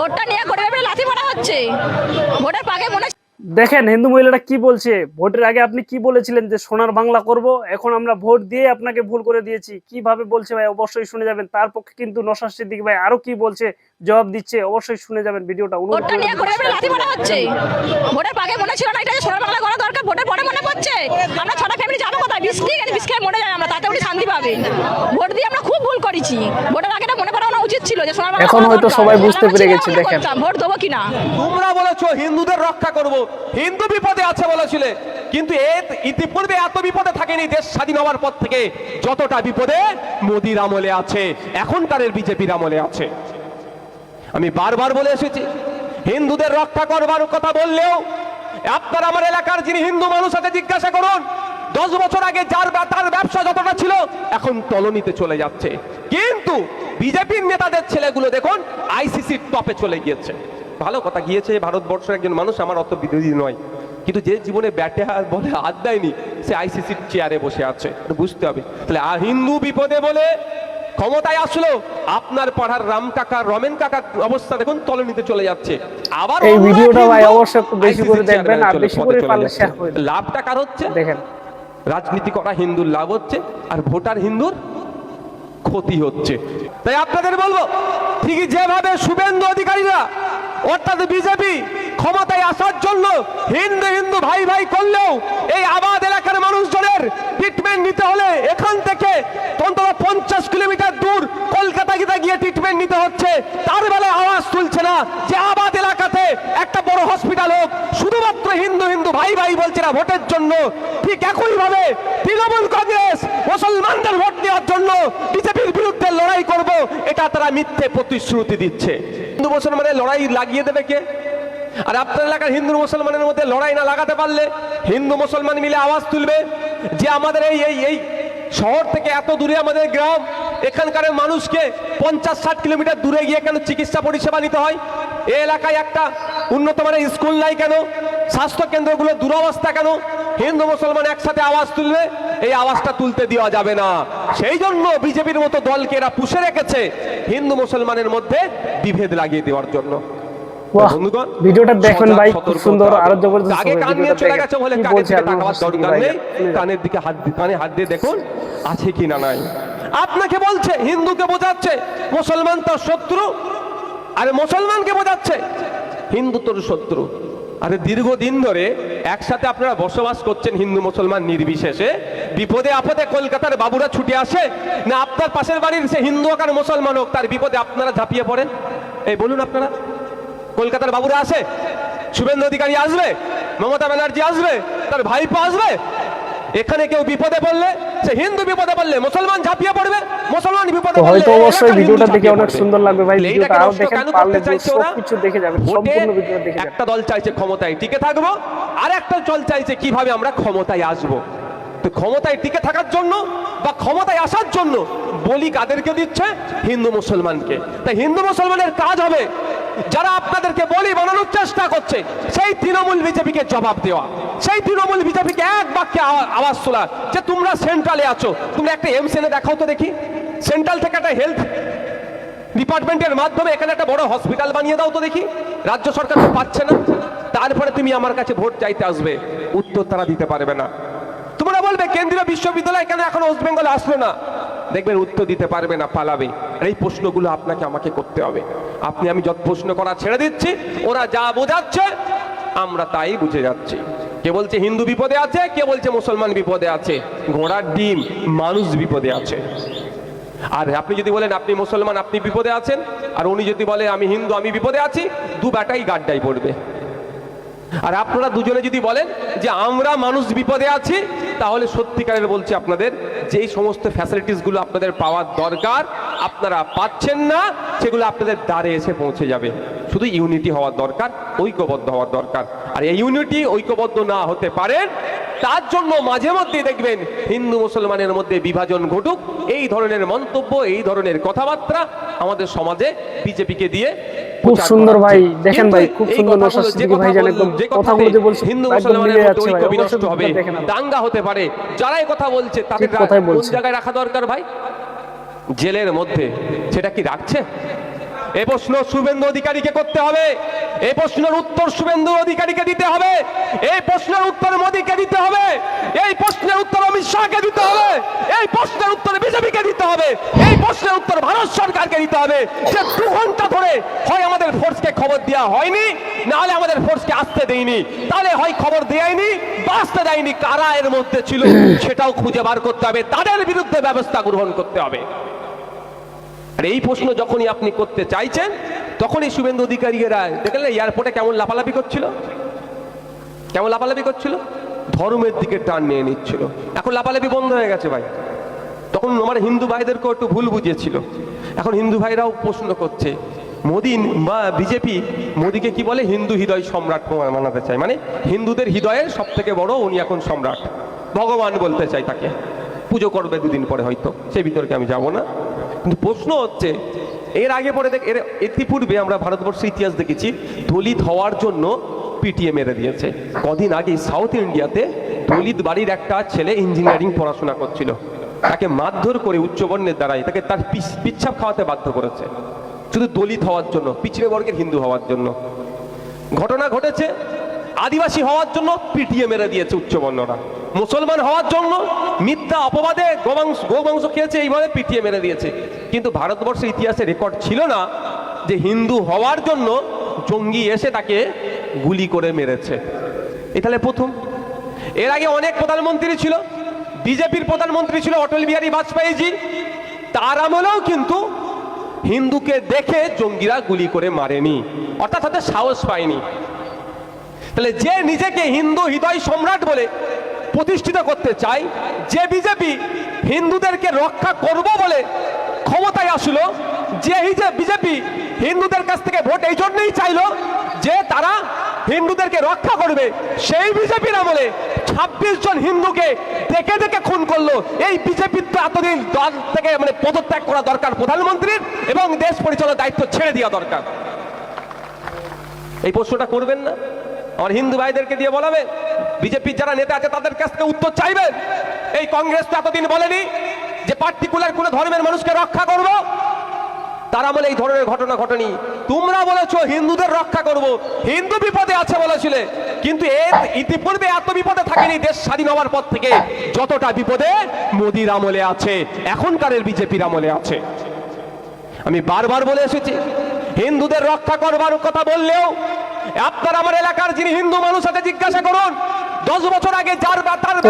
ভোটটা নিয়ে গরিবের লাথি মারা হচ্ছে। ভোটের আগে মনে দেখেন হিন্দু মহিলাটা কি বলছে। ভোটের আগে আপনি কি বলেছিলেন যে সোনার বাংলা করব, এখন আমরা ভোট দিয়ে আপনাকে ভুল করে দিয়েছি। কিভাবে বলছে ভাই অবশ্যই শুনে যাবেন। তার পক্ষে কিন্তু নওশাদ সিদ্দিকী ভাই আরো কি বলছে, জবাব দিচ্ছে, অবশ্যই শুনে যাবেন ভিডিওটা। ভোটটা নিয়ে গরিবের লাথি মারা হচ্ছে। ভোটের আগে মনে ছিল না এটা যে সোনার বাংলা করা দরকার, ভোটের পরে মনে পড়ছে। আমরা ছটা ফ্যামিলি যাবো কোথায়? বিষ খেয়ে মরে যাই আমরা, তাতে উনি শান্তি পাবে। ভোট দিয়ে আমরা খুব ভুল করেছি। ভোটের আগে মনে করা উচিত ছিল যে সোনার বাংলা এখন হয়তো সবাই বুঝতে পেরে গেছে। দেখেন ভোট দেবো কিনা। তোমরা বলেছো হিন্দুদের রক্ষা করব, হিন্দু বিপদে আছে বলেছিলে, কিন্তু ইতিপূর্বে এত বিপদে থাকেনি দেশ স্বাধীন হওয়ার পর থেকে যতটা বিপদে মোদির আমলে আছে, এখনকারের বিজেপির আমলে আছে। আমি বারবার বলে এসেছি, হিন্দুদের রক্ষা করবার কথা বললেও আপনার আমার এলাকার যিনি হিন্দু মানুষ আছে জিজ্ঞাসা করুন, 10 বছর আগে তার ব্যবসা যতটা ছিল এখন তলনিতে চলে যাচ্ছে। কিন্তু বিজেপির নেতাদের ছেলেগুলো দেখুন আইসিসির টপে চলে গিয়েছে। ভালো কথা, গিয়েছে ভারতবর্ষের একজন মানুষ, আমার অত বিরোধী নয়, কিন্তু যে জীবনে ব্যাটে বলে হাত দেয়নি সে আইসিসির চেয়ারে বসে আছে, বুঝতে হবে। তাহলে হিন্দু বিপদে বলে ক্ষমতায় আসলো, আপনার পাড়ার রাম কাকা রমেন কাকার অবস্থা দেখুন তলনিতে চলে যাচ্ছে। আবার এই ভিডিওটা ভাই অবশ্যই একটু বেশি করে দেখবেন, আর বেশি করে পারলে শেয়ার করে দেন। লাভটা কার হচ্ছে? দেখেন রাজনীতি করা হিন্দুর লাভ হচ্ছে, আর ভোটার হিন্দুর ক্ষতি হচ্ছে। তাই আপনাদের বলবো, ঠিকই যেভাবে শুভেন্দু অধিকারীরা অর্থাৎ বিজেপি ক্ষমতায় আসার জন্য হিন্দু হিন্দু ভাই ভাই করলেও এই আবাদ এলাকার মানুষজনের ট্রিটমেন্ট নিতে হলে এখান থেকে অন্তত 50 কিলোমিটার দূর কলকাতা গিয়ে ট্রিটমেন্ট নিতে হচ্ছে, তার বেলায় আওয়াজ তুলছে না যে আবাদ এলাকাতে একটা বড় হসপিটাল হোক। শুধুমাত্র হিন্দু হিন্দু ভাই ভাই বলছে না ভোটের জন্য। ঠিক একইভাবে তৃণমূল কংগ্রেস মুসলমানদের ভোট দেওয়ার জন্য বিজেপির বিরুদ্ধে লড়াই করব, এটা তারা মিথ্যে প্রতিশ্রুতি দিচ্ছে। হিন্দু মুসলমানের লড়াই লাগিয়ে দেবে কে? আর আপনার এলাকার হিন্দু মুসলমানের মধ্যে লড়াই না লাগাতে পারলে হিন্দু মুসলমান মিলে আওয়াজ তুলবে যে আমাদের এই শহর থেকে এত দূরে আমাদের গ্রাম, এখানকার মানুষকে 50-60 কিলোমিটার দূরে গিয়ে কেন চিকিৎসা পরিষেবা নিতে হয়? এই এলাকায় একটা উন্নত মানের স্কুল নাই কেন? স্বাস্থ্য কেন্দ্রগুলো দুরবস্থা কেন? হিন্দু মুসলমান একসাথে আওয়াজ তুলবে, এই আওয়াজটা তুলতে দেওয়া যাবে না। সেই জন্য বিজেপির মতো দলকে এরা পুষে রেখেছে হিন্দু মুসলমানের মধ্যে বিভেদ লাগিয়ে দেওয়ার জন্য। ভিডিওটা দেখেন ভাই, খুব সুন্দর, আরো জবরদস্ত। আগে কান নিয়ে চলে গেছে বলে কানের দিকে তাকাবার দরকার নেই, কানের দিকে কানে হাত দিয়ে দেখুন আছে কি না নাই। আপনাকে বলছে, হিন্দুকে বোঝাচ্ছে মুসলমান তোর শত্রু, আরে মুসলমানকে বোঝাচ্ছে হিন্দু তোর শত্রু। আরে দীর্ঘদিন ধরে একসাথে আপনারা বসবাস করছেন হিন্দু মুসলমান নির্বিশেষে, বিপদে আপদে কলকাতার বাবুরা ছুটে আসে না আপনার পাশের বাড়ির সে হিন্দু হোক আর মুসলমান হোক তার বিপদে আপনারা ঝাঁপিয়ে পড়েন? এই বলুন, আপনারা কলকাতার বাবুরা আসে, শুভেন্দু অধিকারী আসবে, মমতা ব্যানার্জি আসবে, তার ভাইপো আসবে, এখানে কেউ বিপদে পড়লে সে হিন্দু বিপদে পড়লে মুসলমান ঝাঁপিয়ে পড়বে, মুসলমান বিপদে পড়লে হয়তো অবশ্যই ভিডিওটা দেখে অনেক সুন্দর লাগবে ভাই। ভিডিওটা আরো দেখেন, পারলে সবকিছু দেখে যাবেন, সম্পূর্ণ ভিডিওটা দেখে যাবেন। একটা দল চাইছে ক্ষমতায় টিকে থাকবো, আর একটা দল চাইছে কিভাবে আমরা ক্ষমতায় আসবো। তো ক্ষমতায় টিকে থাকার জন্য বা ক্ষমতায় আসার জন্য বলি কাদেরকে দিচ্ছে? হিন্দু মুসলমানকে। তাই হিন্দু মুসলমানের কাজ হবে যারা আপনাদেরকে বলি বানানোর চেষ্টা করছে সেই তৃণমূল বিজেপিকে জবাব দেওয়া, সেই তৃণমূল বিজেপিকে এক বাক্যে আওয়াজ তোলা যে তোমরা সেন্ট্রালে আছো, তোমরা একটা এমস এনে দেখাও তো দেখি, সেন্ট্রাল থেকে একটা হেলথ ডিপার্টমেন্টের মাধ্যমে এখানে একটা বড় হসপিটাল বানিয়ে দাও তো দেখি। রাজ্য সরকার তো পাচ্ছে না, তারপরে তুমি আমার কাছে ভোট চাইতে আসবে, উত্তর তারা দিতে পারবে না। তোমরা বলবে কেন্দ্রীয় বিশ্ববিদ্যালয় কেন এখন ওয়েস্ট বেঙ্গলে আসলো না, দেখবেন উত্তর দিতে পারবে না, পালাবে। আর এই প্রশ্নগুলো আপনাকে আমাকে করতে হবে। আমি যত প্রশ্ন করা ছেড়ে দিচ্ছি, ওরা যা বোঝাচ্ছে আমরা তাই বুঝে যাচ্ছি। কে বলছে হিন্দু বিপদে আছে, কে বলছে মুসলমান বিপদে আছে। ঘোড়ার ডিম, মানুষ বিপদে আছে। আর আপনি যদি বলেন আপনি মুসলমান আপনি বিপদে আছেন, আর উনি যদি বলে আমি হিন্দু আমি বিপদে আছি, দু বেটাই গাড্ডায় পড়বে। আর আপনারা দুজনে যদি বলেন যে আমরা মানুষ বিপদে আছি, তাহলে সত্যিকারের বলছি আপনাদের যেই সমস্ত ফ্যাসিলিটিসগুলো আপনাদের পাওয়ার দরকার আপনারা পাচ্ছেন না, সেগুলো আপনাদের দ্বারে এসে পৌঁছে যাবে। শুধু ইউনিটি হওয়ার দরকার, ঐক্যবদ্ধ হওয়ার দরকার। আর এই ইউনিটি ঐক্যবদ্ধ না হতে পারেন, তার জন্য মাঝে মধ্যে দেখবেন হিন্দু মুসলমানের মধ্যে বিভাজন ঘটুক, এই ধরনের মন্তব্য, এই ধরনের কথাবার্তা আমাদের সমাজে বিজেপিকে দিয়ে খুব সুন্দর ভাই। দেখেন ভাই, খুব সুন্দর নওশাদ সিদ্দিকী ভাই জানেন একদম কথাগুলো যে বলছে হিন্দু মুসলমানের মধ্যে ঐক্য বিনষ্ট হবে, দাঙ্গা হতে পারে। যারা এই কথা বলছে তাদের কোন জায়গায় রাখা দরকার ভাই? জেলের মধ্যে। সেটা কি রাখছে? এই প্রশ্ন শুভেন্দু অধিকারীকে করতে হবে, এই প্রশ্নের উত্তর শুভেন্দু অধিকারীকে দিতে হবে, এই প্রশ্নের উত্তর মোদীকে দিতে হবে, এই প্রশ্নের উত্তর অমিত শাহকে দিতে হবে, এই প্রশ্নের উত্তর বিজেপিকে দিতে হবে, এই প্রশ্নের উত্তর ভারত সরকারকে দিতে হবে যে 2 ঘন্টা ধরে হয় আমাদের ফোর্সকে খবর দেওয়া হয়নি, না হলে আমাদের ফোর্সকে আসতে দেয়নি। তাহলে হয় খবর দেয়নি বা আসতে দেয়নি, কারা এর মধ্যে ছিল সেটাও খুঁজে বার করতে হবে, তাদের বিরুদ্ধে ব্যবস্থা গ্রহণ করতে হবে। আর এই প্রশ্ন যখনই আপনি করতে চাইছেন তখনই শুভেন্দু অধিকারীরা দেখলেন এয়ারপোর্টে কেমন লাফালাফি করছিল, কেমন লাফালাফি করছিল, ধর্মের দিকে টান নিয়ে নিচ্ছিল। এখন লাফালাফি বন্ধ হয়ে গেছে ভাই। তখন আমার হিন্দু ভাইদেরকেও একটু ভুল বুঝিয়েছিল, এখন হিন্দু ভাইরাও প্রশ্ন করছে মোদী বা বিজেপি মোদীকে কি বলে, হিন্দু হৃদয় সম্রাট মানাতে চায়, মানে হিন্দুদের হৃদয়ের সব থেকে বড় উনি এখন সম্রাট, ভগবান বলতে চাই তাকে, পুজো করবে 2 দিন পরে, হয়তো সে বিতর্কে আমি যাব না। কিন্তু প্রশ্ন হচ্ছে এর আগে পরে এর ইতিপূর্বে আমরা ভারতবর্ষের ইতিহাস দেখেছি দলিত হওয়ার জন্য পিটিএ মেরে দিয়েছে। কদিন আগে সাউথ ইন্ডিয়াতে দলিত বাড়ির একটা ছেলে ইঞ্জিনিয়ারিং পড়াশোনা করছিল, তাকে মারধর করে উচ্চবর্ণের দ্বারাই তাকে তার পিচ্ছাপ খাওয়াতে বাধ্য করেছে, শুধু দলিত হওয়ার জন্য, পিছড়ে বর্গের হিন্দু হওয়ার জন্য। ঘটনা ঘটেছে আদিবাসী হওয়ার জন্য পিটিএ মেরে দিয়েছে উচ্চবর্ণরা, মুসলমান হওয়ার জন্য মিথ্যা অপবাদে গোবংশ খেয়েছে, এইভাবে পিটিএ মেরে দিয়েছে। কিন্তু ভারতবর্ষের ইতিহাসে রেকর্ড ছিল না যে হিন্দু হওয়ার জন্য জঙ্গি এসে তাকে গুলি করে মেরেছে, এ তাহলে প্রথম। এর আগে অনেক প্রধানমন্ত্রী ছিল, বিজেপির প্রধানমন্ত্রী ছিল অটল বিহারী বাজপেয়ীজি, তার আমলেও কিন্তু হিন্দুকে দেখে জঙ্গিরা গুলি করে মারেনি, অর্থাৎ তাদের সাহস পায়নি। তাহলে যে নিজেকে হিন্দু হৃদয় সম্রাট বলে প্রতিষ্ঠিত করতে চায়, যে বিজেপি হিন্দুদেরকে রক্ষা করব বলে ক্ষমতায় আসলো, যে বিজেপি হিন্দুদের কাছ থেকে ভোট এই জন্যই চাইলো যে তারা হিন্দুদেরকে রক্ষা করবে, সেই বিজেপির আমলে 26 জন হিন্দুকে দেখে দেখে খুন করলো। এই বিজেপির তো এতদিন দল থেকে মানে পদত্যাগ করা দরকার প্রধানমন্ত্রীর, এবং দেশ পরিচালনার দায়িত্ব ছেড়ে দেওয়া দরকার। এই প্রশ্নটা করবেন না? আমার হিন্দু ভাইদেরকে দিয়ে বলাবে, বিজেপির যারা নেতা আছে তাদের কাছ থেকে উত্তর চাইবেন। এই কংগ্রেস তো এতদিন বলেনি যে পার্টিকুলার কোনো ধর্মের মানুষকে রক্ষা করব, তারা বলে এই ধরনের ঘটনা ঘটেনি। তোমরা বলেছো হিন্দুদের রক্ষা করব, হিন্দু বিপদে আছে বলেছিলে, কিন্তু এর ইতিপূর্বে এত বিপদে থাকেনি দেশ স্বাধীন হওয়ার পর থেকে যতটা বিপদে মোদির আমলে আছে, এখনকারের বিজেপির আমলে আছে। আমি বারবার বলে এসেছি হিন্দুদের রক্ষা করবার কথা বললেও আপনার আমার এলাকার যিনি হিন্দু মানুষ আছে জিজ্ঞাসা করুন, 10 বছর আগে যার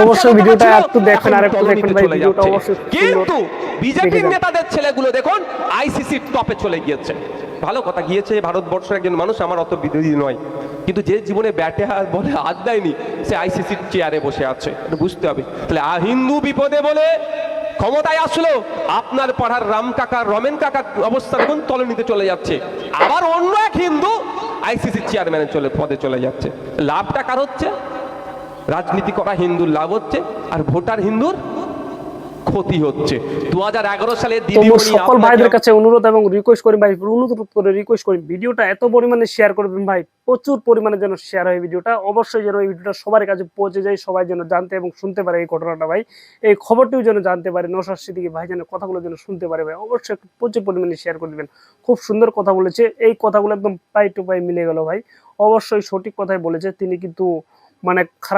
অবশ্যই ভিডিওটা একটু দেখেন, আর একটু দেখেন ভাই, ভিডিওটা অবশ্যই। কিন্তু বিজেপির নেতাদের ছেলেগুলো দেখুন আইসিসির টপে চলে গিয়েছে। ভালো কথা, গিয়েছে, ভারতবর্ষের একজন মানুষ, আমার অত বিরোধী নয়, কিন্তু যে জীবনে ব্যাটে বলে হাত দেয়নি সে আইসিসির চেয়ারে বসে আছে, এটা বুঝতে হবে। তাহলে হিন্দু বিপদে বলে ক্ষমতায় আসলো, আপনার পাড়ার রাম কাকা রমেন কাকার অবস্থা দেখুন তলানিতে চলে যাচ্ছে, আবার অন্য এক হিন্দু আইসিসি চেয়ারম্যানের পদে চলে যাচ্ছে। লাভটা কার হচ্ছে? রাজনীতি করা হিন্দুর লাভ হচ্ছে, আর ভোটার হিন্দুর ক্ষতি হচ্ছে। 2011 সালে সকল ভাইদের কাছে অনুরোধ এবং রিকোয়েস্ট করি ভাই, অনুরোধ করে রিকোয়েস্ট করি ভিডিওটা এত পরিমাণে শেয়ার করবেন ভাই, প্রচুর পরিমাণে যেন শেয়ার হয় ভিডিওটা, অবশ্যই যেন এই ভিডিওটা সবার কাছে পৌঁছে যায়, সবাই যেন জানতে এবং শুনতে পারে এই ঘটনাটা ভাই, এই খবরটিও যেন জানতে পারে, নওশাদ সিদ্দিকী ভাই যেন কথাগুলো যেন শুনতে পারে ভাই, অবশ্যই একটু প্রচুর পরিমাণে শেয়ার করে দিবেন। খুব সুন্দর কথা বলেছে, এই কথাগুলো একদম পাই টু পাই মিলে গেল ভাই, অবশ্যই সঠিক কথাই বলেছে তিনি, কিন্তু মানে খারাপ